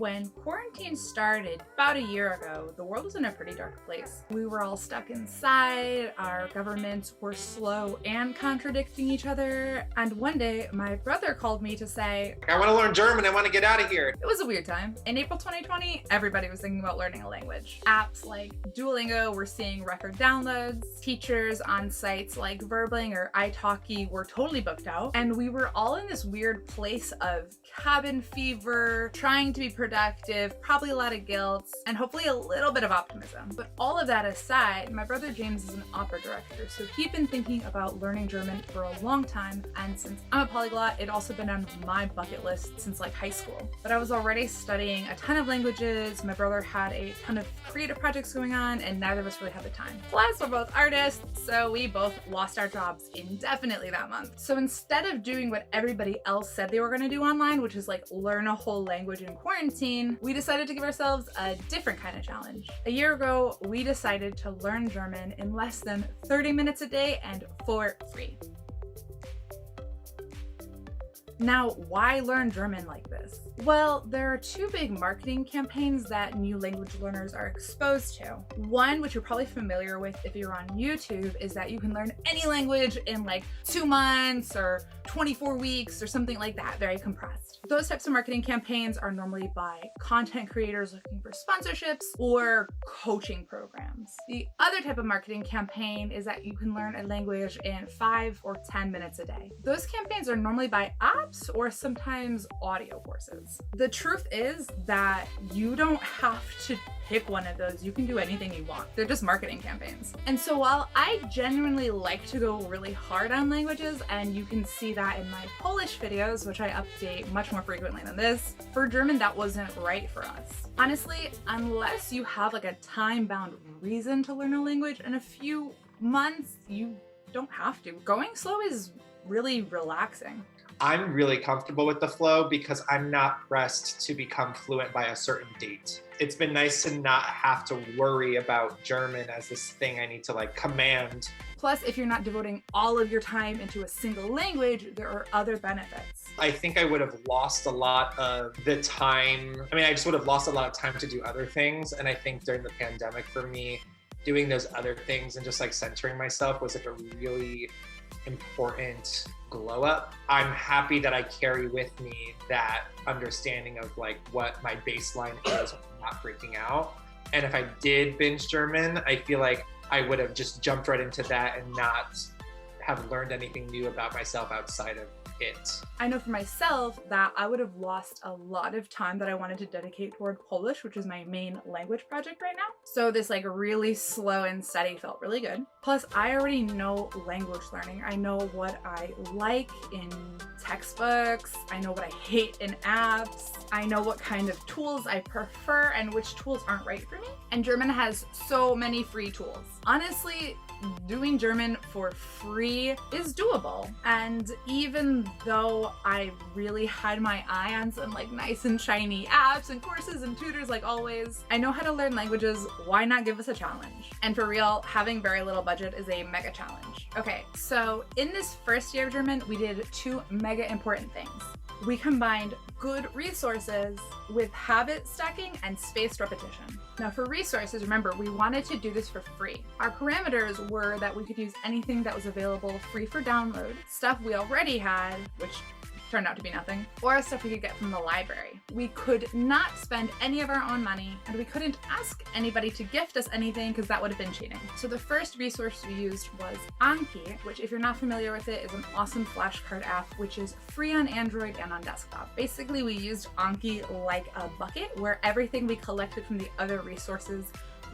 When quarantine started about a year ago, the world was in a pretty dark place. We were all stuck inside, our governments were slow and contradicting each other, and one day my brother called me to say, I want to learn German, I want to get out of here. It was a weird time. In April 2020, everybody was thinking about learning a language. Apps like Duolingo were seeing record downloads, teachers on sites like Verbling or italki were totally booked out, and we were all in this weird place of cabin fever, trying to be productive, probably a lot of guilt, and hopefully a little bit of optimism. But all of that aside, my brother James is an opera director, so he'd been thinking about learning German for a long time, and since I'm a polyglot, it'd also been on my bucket list since like high school. But I was already studying a ton of languages, my brother had a ton of creative projects going on, and neither of us really had the time. Plus, we're both artists, so we both lost our jobs indefinitely that month. So instead of doing what everybody else said they were gonna do online, which is like learn a whole language in quarantine, we decided to give ourselves a different kind of challenge. A year ago, we decided to learn German in less than 30 minutes a day and for free. Now, why learn German like this? Well, there are two big marketing campaigns that new language learners are exposed to. One, which you're probably familiar with if you're on YouTube, is that you can learn any language in like 2 months or 24 weeks or something like that, very compressed. Those types of marketing campaigns are normally by content creators looking for sponsorships or coaching programs. The other type of marketing campaign is that you can learn a language in 5 or 10 minutes a day. Those campaigns are normally by apps or sometimes audio courses. The truth is that you don't have to pick one of those. You can do anything you want. They're just marketing campaigns. And so while I genuinely like to go really hard on languages, and you can see that in my Polish videos, which I update much more frequently than this, for German that wasn't right for us. Honestly, unless you have like a time-bound reason to learn a language in a few months, you don't have to. Going slow is really relaxing. I'm really comfortable with the flow because I'm not pressed to become fluent by a certain date. It's been nice to not have to worry about German as this thing I need to like command. Plus, if you're not devoting all of your time into a single language, there are other benefits. I think I would have lost a lot of the time. I just would have lost a lot of time to do other things. And I think during the pandemic for me, doing those other things and just like centering myself was like a really important glow up. I'm happy that I carry with me that understanding of like what my baseline is when I'm not freaking out. And if I did binge German, I feel like I would have just jumped right into that and not have learned anything new about myself outside of it. I know for myself that I would have lost a lot of time that I wanted to dedicate toward Polish, which is my main language project right now. So this like really slow and steady felt really good. Plus, I already know language learning. I know what I like in textbooks. I know what I hate in apps. I know what kind of tools I prefer and which tools aren't right for me. And German has so many free tools. Honestly, doing German for free is doable. And even though I really had my eye on some like nice and shiny apps and courses and tutors like always, I know how to learn languages. Why not give us a challenge? And for real, having very little budget is a mega challenge. Okay, so in this first year of German, we did 2 mega important things. We combined good resources with habit stacking and spaced repetition. Now for resources, remember, we wanted to do this for free. Our parameters were that we could use anything that was available free for download, stuff we already had, which turned out to be nothing, or stuff we could get from the library. We could not spend any of our own money, and we couldn't ask anybody to gift us anything because that would have been cheating. So the first resource we used was Anki, which if you're not familiar with it, is an awesome flashcard app which is free on Android and on desktop. Basically, we used Anki like a bucket where everything we collected from the other resources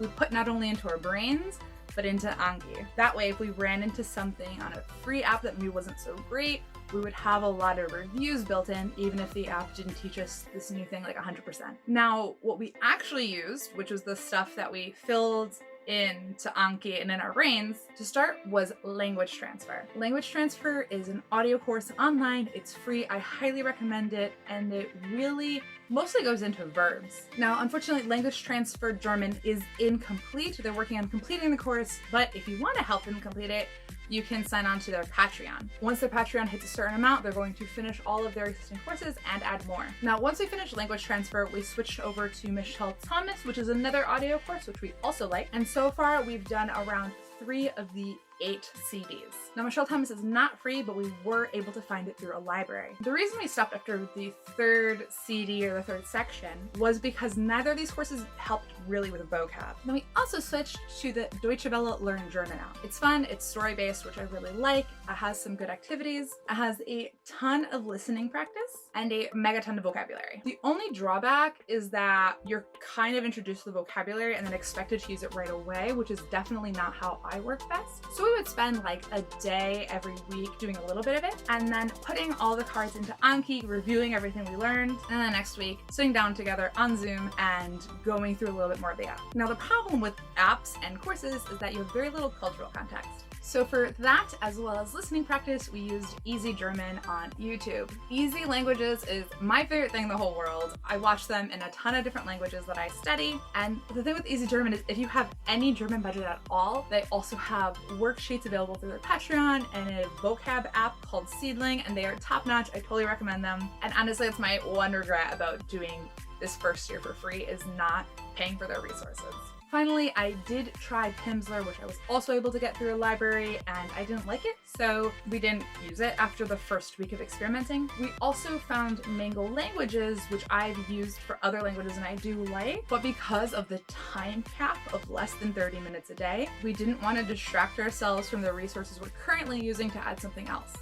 we put not only into our brains, but into Anki. That way, if we ran into something on a free app that maybe wasn't so great, we would have a lot of reviews built in, even if the app didn't teach us this new thing like 100%. Now, what we actually used, which was the stuff that we filled into Anki and in our brains to start, was language transfer. Language transfer is an audio course online. It's free. I highly recommend it, and it really mostly goes into verbs. Now, unfortunately, language transfer German is incomplete. They're working on completing the course, but if you want to help them complete it, you can sign on to their Patreon. Once their Patreon hits a certain amount, they're going to finish all of their existing courses and add more. Now, once we finished language transfer, we switched over to Michelle Thomas, which is another audio course, which we also like. And so far, we've done around 3 of the 8 CDs. Now, Michelle Thomas is not free, but we were able to find it through a library. The reason we stopped after the 3rd CD or the 3rd section was because neither of these courses helped really with vocab. Then we also switched to the Deutsche Welle Learn German app. It's fun, it's story-based, which I really like. It has some good activities. It has a ton of listening practice and a megaton of vocabulary. The only drawback is that you're kind of introduced to the vocabulary and then expected to use it right away, which is definitely not how I work best. So we would spend like a day every week doing a little bit of it and then putting all the cards into Anki, reviewing everything we learned, and then next week sitting down together on Zoom and going through a little bit more of the app. Now, the problem with apps and courses is that you have very little cultural context. So for that, as well as listening practice, we used Easy German on YouTube. Easy Languages is my favorite thing in the whole world. I watch them in a ton of different languages that I study. And the thing with Easy German is if you have any German budget at all, they also have worksheets available through their Patreon and a vocab app called Seedling, and they are top notch. I totally recommend them. And honestly, it's my one regret about doing this first year for free is not paying for their resources. Finally, I did try Pimsleur, which I was also able to get through a library, and I didn't like it, so we didn't use it after the first week of experimenting. We also found Mango Languages, which I've used for other languages and I do like, but because of the time cap of less than 30 minutes a day, we didn't want to distract ourselves from the resources we're currently using to add something else.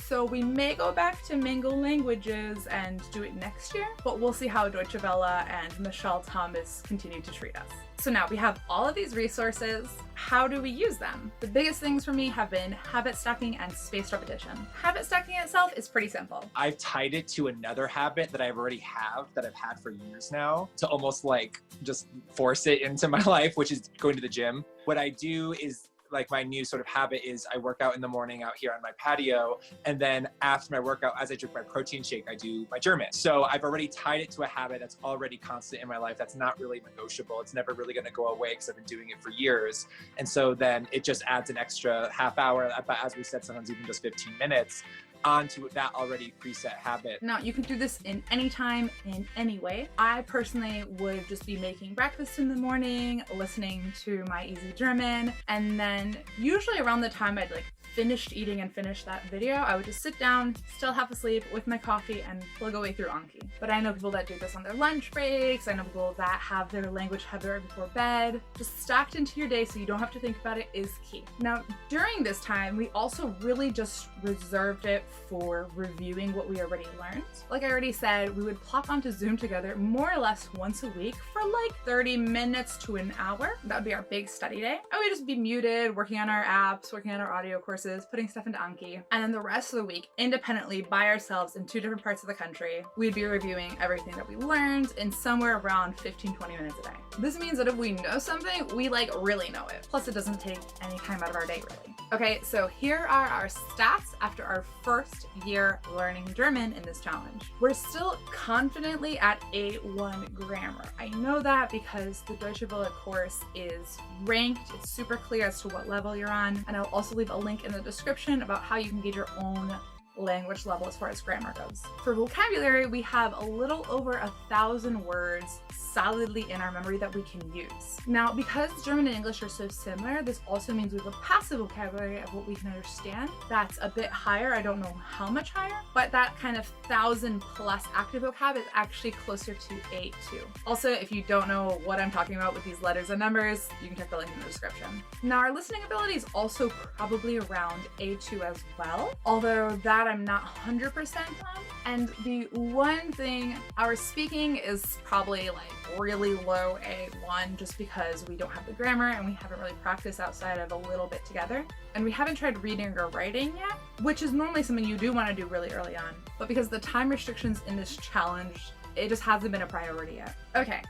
So we may go back to Mango Languages and do it next year, but we'll see how Deutsche Welle and Michelle Thomas continue to treat us. So now we have all of these resources. How do we use them? The biggest things for me have been habit stacking and spaced repetition. Habit stacking itself is pretty simple. I've tied it to another habit that I already have, that I've had for years now, to almost like just force it into my life, which is going to the gym. What I do is, like, my new sort of habit is I work out in the morning out here on my patio, and then after my workout, as I drink my protein shake, I do my German. So I've already tied it to a habit that's already constant in my life. That's not really negotiable. It's never really going to go away because I've been doing it for years. And so then it just adds an extra half hour, as we said, sometimes even just 15 minutes onto that already preset habit. Now, you can do this in any time, in any way. I personally would just be making breakfast in the morning, listening to my Easy German, and then usually around the time I'd like finished eating and finished that video, I would just sit down, still half asleep, with my coffee and plug away through Anki. But I know people that do this on their lunch breaks. I know people that have their language habit right before bed. Just stacked into your day so you don't have to think about it is key. Now, during this time, we also really just reserved it for reviewing what we already learned. Like I already said, we would plop onto Zoom together more or less once a week for like 30 minutes to an hour. That would be our big study day. And we'd just be muted, working on our apps, working on our audio courses, putting stuff into Anki. And then the rest of the week, independently by ourselves in 2 different parts of the country, we'd be reviewing everything that we learned in somewhere around 15-20 minutes a day. This means that if we know something, we like really know it. Plus it doesn't take any time out of our day really. Okay, so here are our stats after our first year learning German in this challenge. We're still confidently at A1 grammar. I know that because the Deutsche Welle course is ranked. It's super clear as to what level you're on. And I'll also leave a link in the description about how you can gauge your own language level as far as grammar goes. For vocabulary, we have a little over 1,000 words solidly in our memory that we can use. Now, because German and English are so similar, this also means we have a passive vocabulary of what we can understand. That's a bit higher. I don't know how much higher, but that kind of 1,000 plus active vocab is actually closer to A2. Also, if you don't know what I'm talking about with these letters and numbers, you can check the link in the description. Now, our listening ability is also probably around A2 as well, although that I'm not 100% on. And the one thing, our speaking is probably like really low A1 just because we don't have the grammar and we haven't really practiced outside of a little bit together. And we haven't tried reading or writing yet, which is normally something you do want to do really early on. But because the time restrictions in this challenge, it just hasn't been a priority yet. Okay.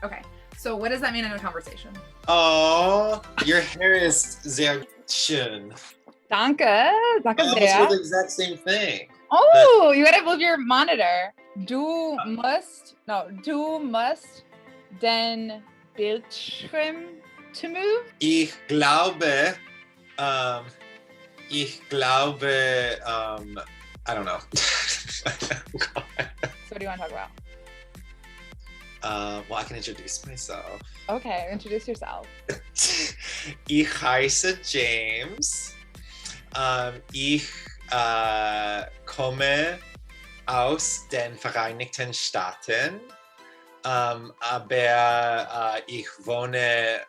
So what does that mean in a conversation? Oh, your hair is sehr schön. Danke I almost sehr. feel the exact same thing. Oh, you gotta move your monitor. Du musst den Bildschirm to move. Ich glaube, Ich glaube, I don't know. So what do you want to talk about? Well, I can introduce myself. Okay, introduce yourself. Ich heiße James. Ich komme aus den Vereinigten Staaten, aber ich wohne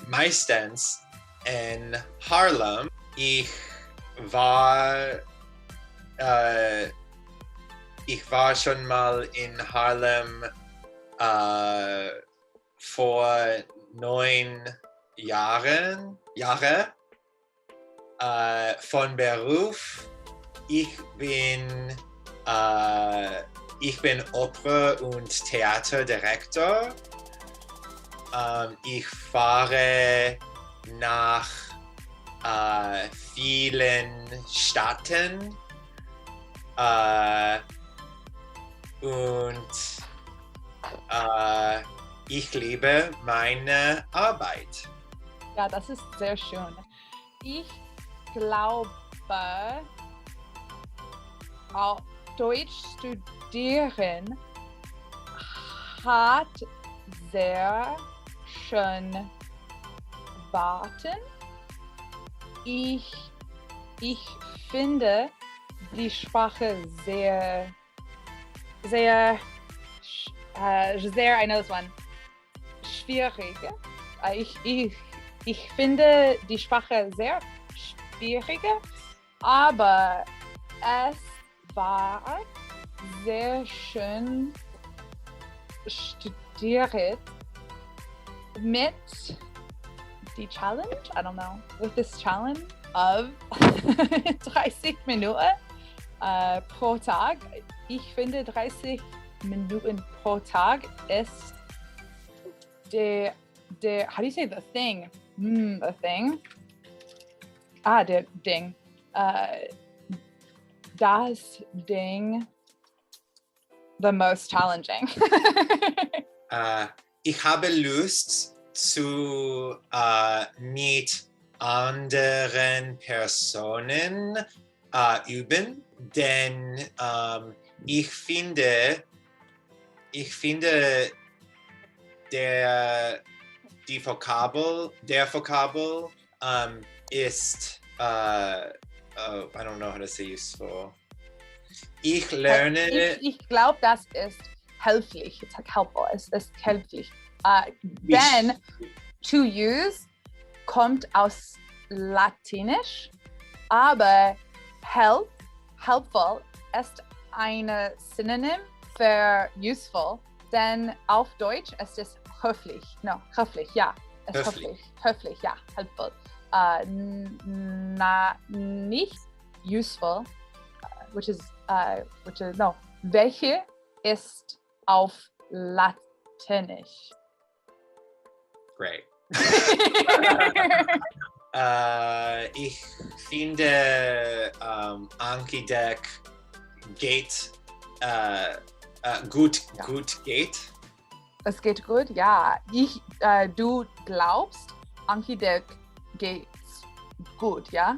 meistens in Harlem. Ich war schon mal in Harlem vor 9 Jahren. Von Beruf. Ich bin Oper- und Theaterdirektor. Ich fahre nach vielen Städten und ich liebe meine Arbeit. Ja, das ist sehr schön. Ich glaube, auch Deutsch studieren hat sehr schön warten. Ich finde die Sprache sehr, I know this one, schwierig. Ich finde die Sprache sehr schwierig, aber es war sehr schön studiert mit die Challenge, I don't know, with this challenge of 30 Minuten pro Tag. Ich finde 30 Minuten pro Tag ist der how do you say the thing? The thing. Der Ding. Das Ding the most challenging. Ich habe Lust zu mit anderen Personen üben, denn ich finde der Vokabel ist I don't know how to say useful. Ich lerne. Ich glaube, das ist helpful. It's like helpful. Es ist helpful. Then to use kommt aus Latinisch, aber helpful ist ein Synonym für useful, denn auf Deutsch ist es höflich. No, höflich, ja. Es ist höflich, ja, helpful. Nicht useful, which is no. Welche ist auf Latinisch? Great. Ich finde Anki Deck geht gut geht. Es geht gut, ja. Du glaubst, Anki Deck geht gut, ja?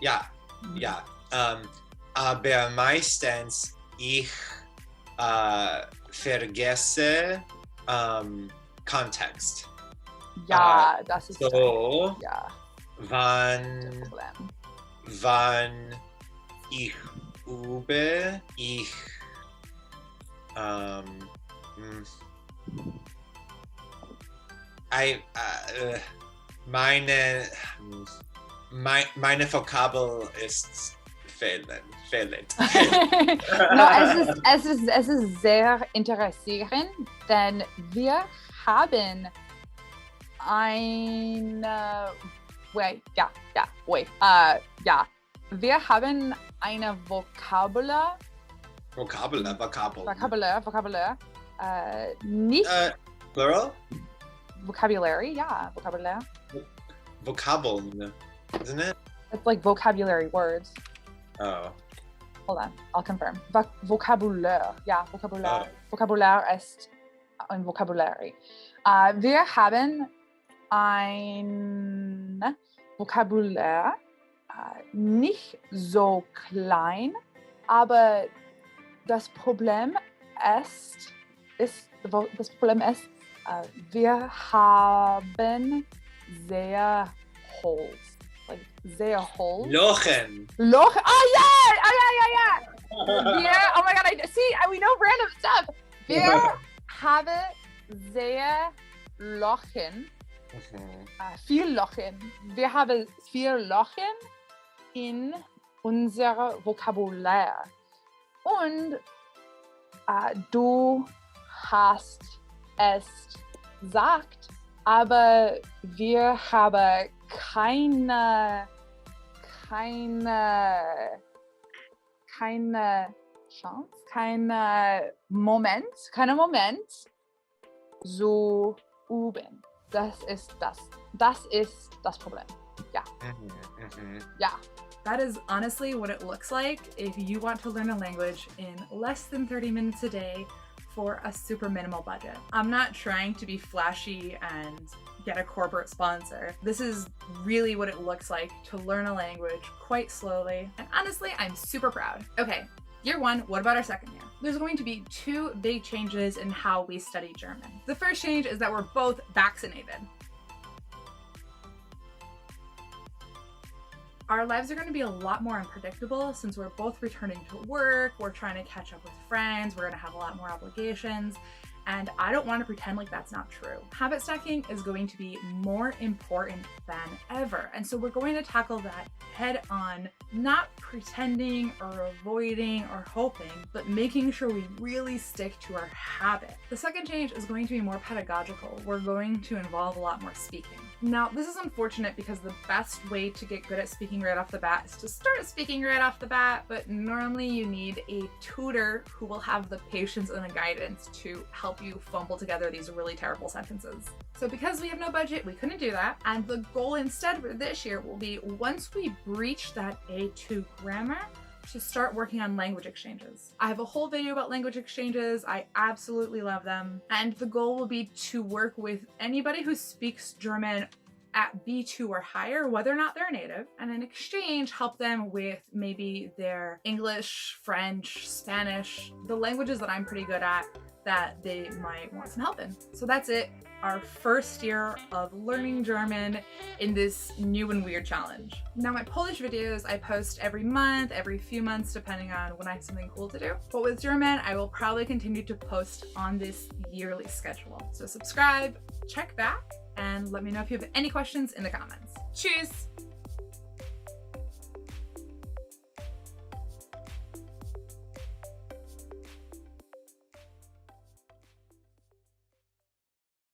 Ja. Aber meistens ich vergesse Kontext. Ja, das ist so. ja. Wann ich übe, meine Vokabel ist fehlend. No, es ist sehr interessant, denn wir haben wir haben eine Vokabular. Nicht Plural? vocabulary, yeah, vocabulary. Vocabel, isn't it? It's like vocabulary words. Oh. Hold on, I'll confirm. Vocabulär, ja, Vocabulär. Oh. Vocabulär ist ein Vocabulary. Wir haben ein Vokabular nicht so klein, aber das Problem ist, wir haben sehr holes. Like sehr holes. Lochen. Loch. Oh yeah! Wir, oh my god, we know random stuff. Wir haben sehr Lochen. Viel Lochen. Wir haben viel Lochen in unser Vokabular. Und du hast es gesagt, aber wir haben keine Chance, keinen Moment zu üben. Das ist das Problem. Ja. Ja. That is honestly what it looks like if you want to learn a language in less than 30 minutes a day for a super minimal budget. I'm not trying to be flashy and get a corporate sponsor. This is really what it looks like to learn a language quite slowly. And honestly, I'm super proud. Okay, year one, what about our second year? There's going to be two big changes in how we study German. The first change is that we're both vaccinated. Our lives are going to be a lot more unpredictable since we're both returning to work, we're trying to catch up with friends, we're going to have a lot more obligations, and I don't want to pretend like that's not true. Habit stacking is going to be more important than ever, and so we're going to tackle that head on, not pretending or avoiding or hoping, but making sure we really stick to our habit. The second change is going to be more pedagogical. We're going to involve a lot more speaking. Now, this is unfortunate because the best way to get good at speaking right off the bat is to start speaking right off the bat, but normally you need a tutor who will have the patience and the guidance to help you fumble together these really terrible sentences. So because we have no budget, we couldn't do that. And the goal instead for this year will be, once we breach that A2 grammar, to start working on language exchanges. I have a whole video about language exchanges. I absolutely love them. And the goal will be to work with anybody who speaks German at B2 or higher, whether or not they're native, and in exchange help them with maybe their English, French, Spanish, the languages that I'm pretty good at that they might want some help in. So that's it. Our first year of learning German in this new and weird challenge. Now my Polish videos I post every month, every few months, depending on when I have something cool to do. But with German, I will probably continue to post on this yearly schedule. So subscribe, check back, and let me know if you have any questions in the comments. Tschüss!